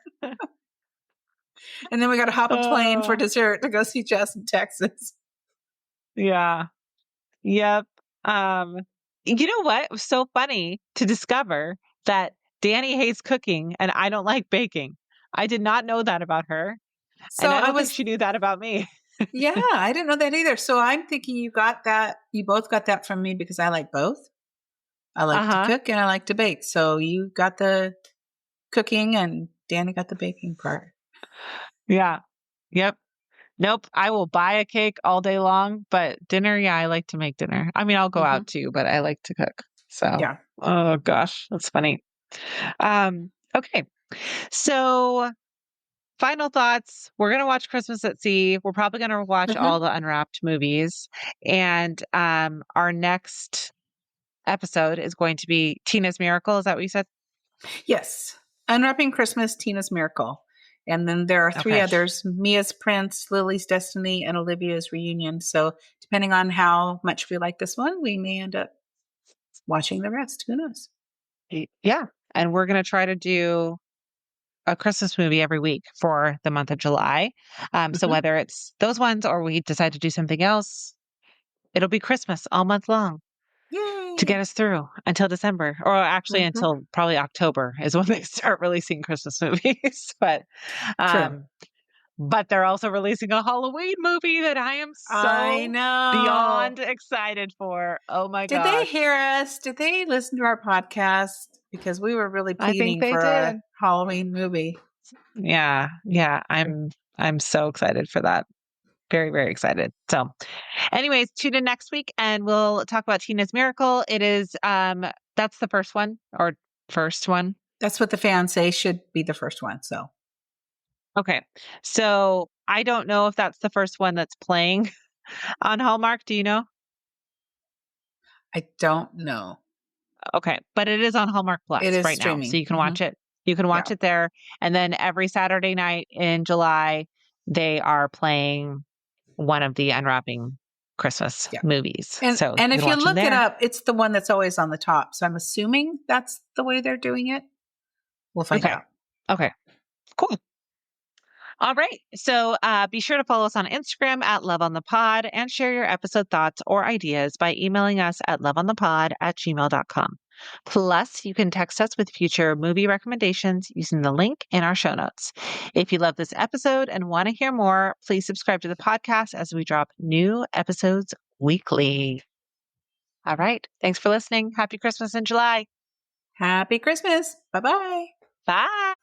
And then we got to hop a plane for Oh, dessert to go see Jess in Texas. yeah. Yep. Um, you know what? It was so funny to discover that Danny hates cooking and I don't like baking. I did not know that about her, So and I I don't think was, she knew that about me. yeah, I didn't know that either. So I'm thinking you got that, you both got that from me because I like both. I like to Uh-huh. cook and I like to bake. So you got the cooking and Danny got the baking part. Yeah. Yep. Nope. I will buy a cake all day long, but dinner, yeah, I like to make dinner. I mean, I'll go Hmm. out too, but I like to cook. So, Yeah. oh gosh, that's funny. Okay. So, final thoughts. We're going to watch Christmas at Sea. We're probably going to watch all Hmm. the unwrapped movies. And our next episode is going to be Tina's Miracle. Is that what you said? Yes. Unwrapping Christmas, Tina's Miracle. And then there are three Okay. others: Mia's Prince, Lily's Destiny, and Olivia's Reunion. So, depending on how much we like this one, we may end up watching the rest. Who knows? Yeah. And we're going to try to do a Christmas movie every week for the month of July. So Mhm. whether it's those ones or we decide to do something else, it'll be Christmas all month long to get Yay. us through until December, or actually Mhm. until probably October is when they start releasing Christmas movies. True. Um, but they're also releasing a Halloween movie that I am I so know. beyond excited for. Oh my Did they gosh. hear us? Did they listen to our podcast? Because we were really I think pleading they for a did. Halloween movie. Yeah. Yeah. I'm so excited for that. Very, very excited. So anyways, tune in next week and we'll talk about Tina's Miracle. It is that's the first one or first one. That's what the fans say should be the first one. So Okay. So I don't know if that's the first one that's playing on Hallmark. Do you know? I don't know. Okay. But it is on Hallmark It Plus is right now. So streaming. you can watch it. You can watch Yeah. it there. And then every Saturday night in July, they are playing one of the unwrapping Christmas Yeah. movies. And So and you can if you watch them look it there. up, it's the one that's always on the top. So I'm assuming that's the way they're doing it. We'll find Okay. out. Okay. Cool. All right. So be sure to follow us on Instagram at Love on the Pod and share your episode thoughts or ideas by emailing us at loveonthepod@gmail.com. Plus, you can text us with future movie recommendations using the link in our show notes. If you love this episode and want to hear more, please subscribe to the podcast as we drop new episodes weekly. All right. Thanks for listening. Happy Christmas in July. Happy Christmas. Bye bye. Bye.